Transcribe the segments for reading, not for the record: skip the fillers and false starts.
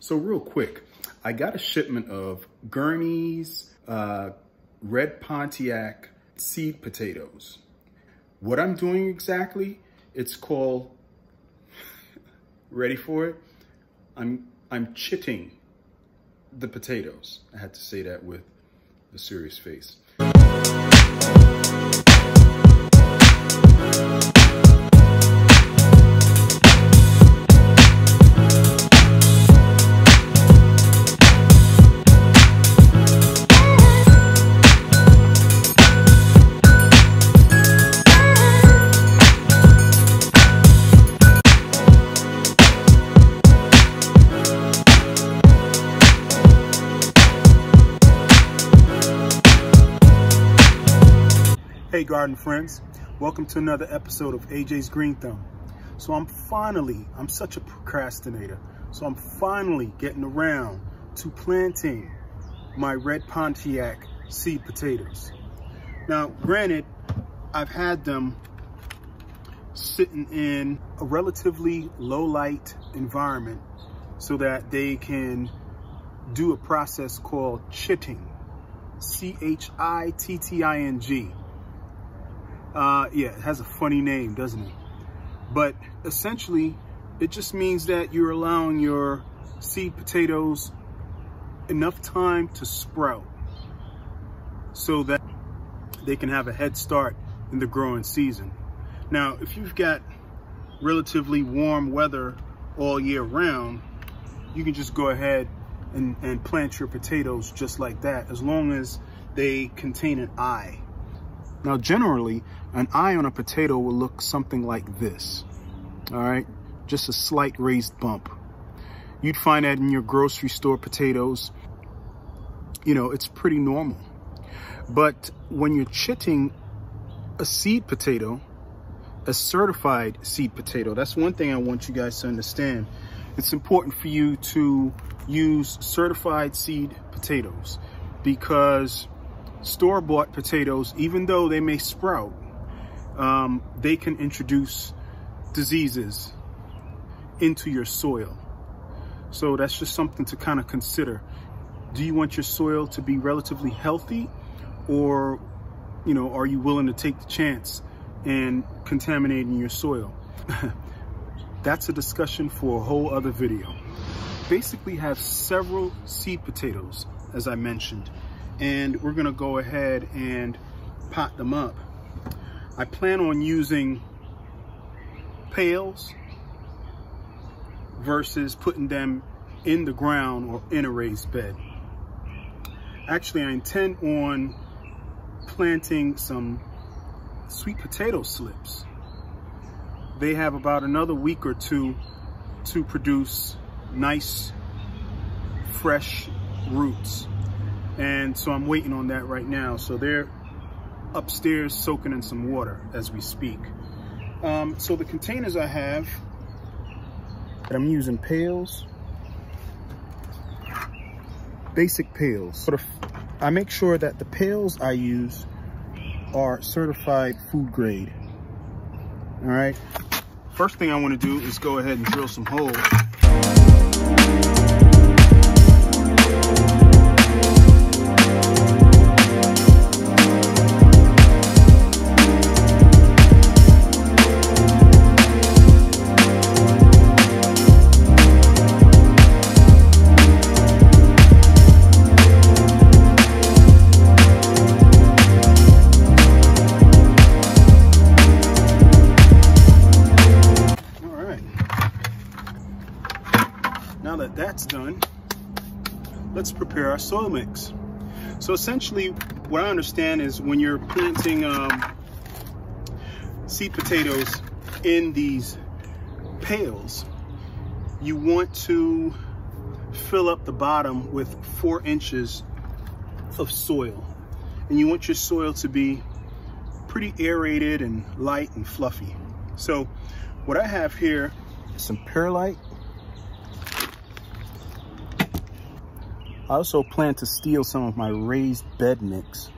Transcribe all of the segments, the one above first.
So real quick, I got a shipment of Gurney's Red Pontiac Seed Potatoes. What I'm doing exactly, it's called, ready for it? I'm chitting the potatoes. I had to say that with a serious face. Hey garden friends, welcome to another episode of AJ's Green Thumb. So I'm such a procrastinator, so I'm finally getting around to planting my Red Pontiac seed potatoes. Now granted, I've had them sitting in a relatively low light environment so that they can do a process called chitting, C-H-I-T-T-I-N-G. Yeah, it has a funny name, doesn't it? But essentially, it just means that you're allowing your seed potatoes enough time to sprout so that they can have a head start in the growing season. Now, if you've got relatively warm weather all year round, you can just go ahead and plant your potatoes just like that, as long as they contain an eye. Now, generally, an eye on a potato will look something like this, all right? Just a slight raised bump. You'd find that in your grocery store potatoes. You know, it's pretty normal. But when you're chitting a seed potato, a certified seed potato, that's one thing I want you guys to understand. It's important for you to use certified seed potatoes, because store-bought potatoes, even though they may sprout, they can introduce diseases into your soil. So that's just something to kind of consider. Do you want your soil to be relatively healthy, or, you know, are you willing to take the chance and contaminating your soil? That's a discussion for a whole other video. Basically have several seed potatoes, as I mentioned, and we're gonna go ahead and pot them up. I plan on using pails versus putting them in the ground or in a raised bed. Actually, I intend on planting some sweet potato slips. They have about another week or two to produce nice, fresh roots. And so I'm waiting on that right now. So they're upstairs soaking in some water as we speak. So the containers I have, I'm using pails, basic pails. I make sure that the pails I use are certified food grade. All right. First thing I want to do is go ahead and drill some holes. Now that that's done, let's prepare our soil mix. So essentially, what I understand is when you're planting seed potatoes in these pails, you want to fill up the bottom with 4 inches of soil. And you want your soil to be pretty aerated and light and fluffy. So what I have here is some perlite. I also plan to steal some of my raised bed mix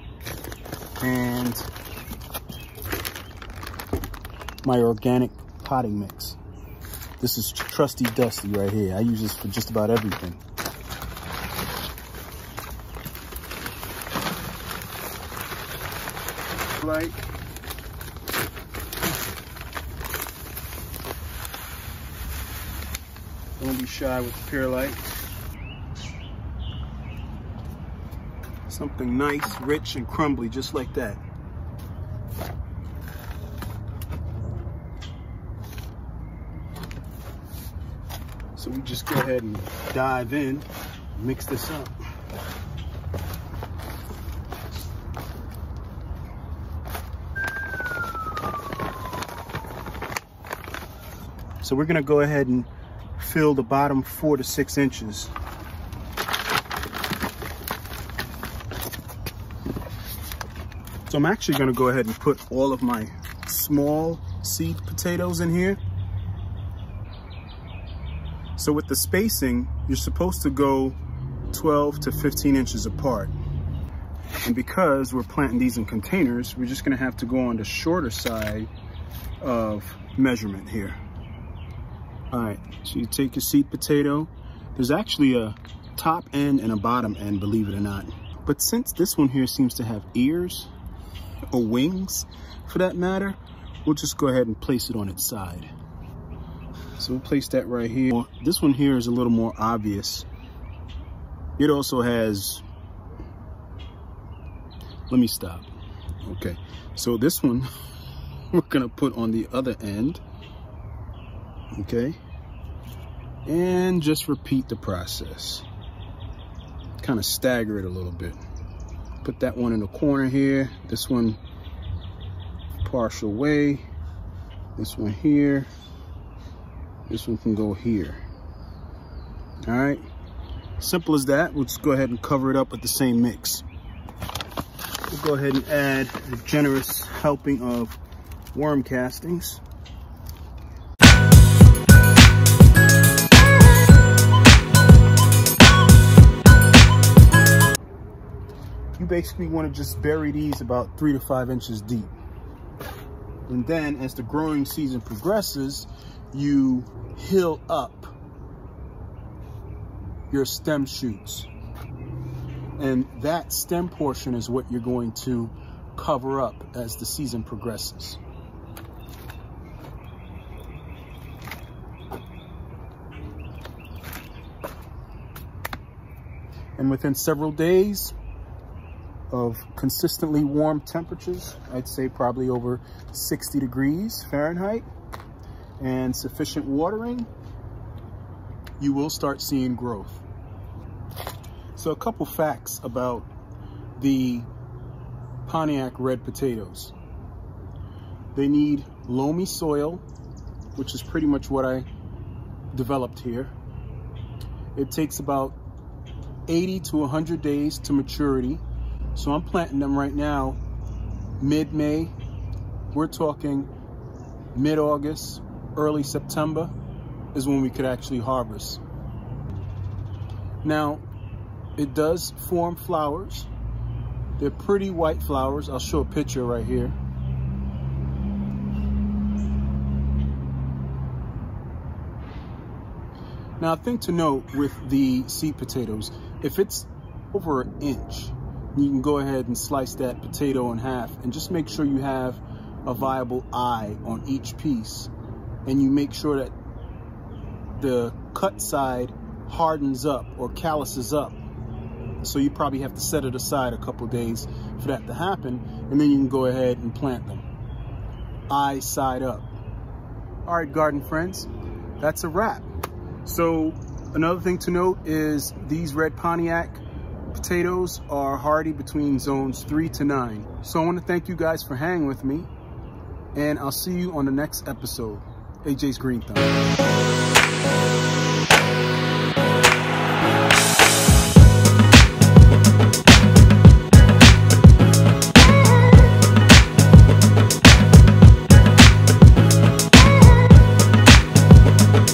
and my organic potting mix. This is trusty Dusty right here. I use this for just about everything. Light. Don't be shy with the perlite. Something nice, rich, and crumbly, just like that. So we just go ahead and dive in, mix this up. So we're gonna go ahead and fill the bottom 4 to 6 inches. So I'm actually gonna go ahead and put all of my small seed potatoes in here. So with the spacing, you're supposed to go 12 to 15 inches apart. And because we're planting these in containers, we're just gonna have to go on the shorter side of measurement here. All right, so you take your seed potato. There's actually a top end and a bottom end, believe it or not. But since this one here seems to have ears, or wings for that matter, we'll just go ahead and place it on its side. So we'll place that right here. This one here is a little more obvious. It also has, let me stop. Okay, so this one we're gonna put on the other end. Okay, and just repeat the process. Kind of stagger it a little bit. Put that one in the corner here. This one partial way. This one here. This one can go here. All right, simple as that. We'll just go ahead and cover it up with the same mix. We'll go ahead and add a generous helping of worm castings. You basically want to just bury these about 3 to 5 inches deep. And then as the growing season progresses, you hill up your stem shoots. And that stem portion is what you're going to cover up as the season progresses. And within several days of consistently warm temperatures, I'd say probably over 60 degrees Fahrenheit, and sufficient watering, you will start seeing growth. So a couple facts about the Pontiac red potatoes. They need loamy soil, which is pretty much what I developed here. It takes about 80 to 100 days to maturity. So I'm planting them right now, mid-May. We're talking mid-August, early September is when we could actually harvest. Now, it does form flowers. They're pretty white flowers. I'll show a picture right here. Now, a thing to note with the seed potatoes, if it's over an inch, you can go ahead and slice that potato in half and just make sure you have a viable eye on each piece. And you make sure that the cut side hardens up or calluses up. So you probably have to set it aside a couple days for that to happen. And then you can go ahead and plant them. Eye side up. All right, garden friends, that's a wrap. So another thing to note is these red Pontiac potatoes are hardy between zones 3 to 9. So I want to thank you guys for hanging with me, and I'll see you on the next episode. AJ's Green Thumb.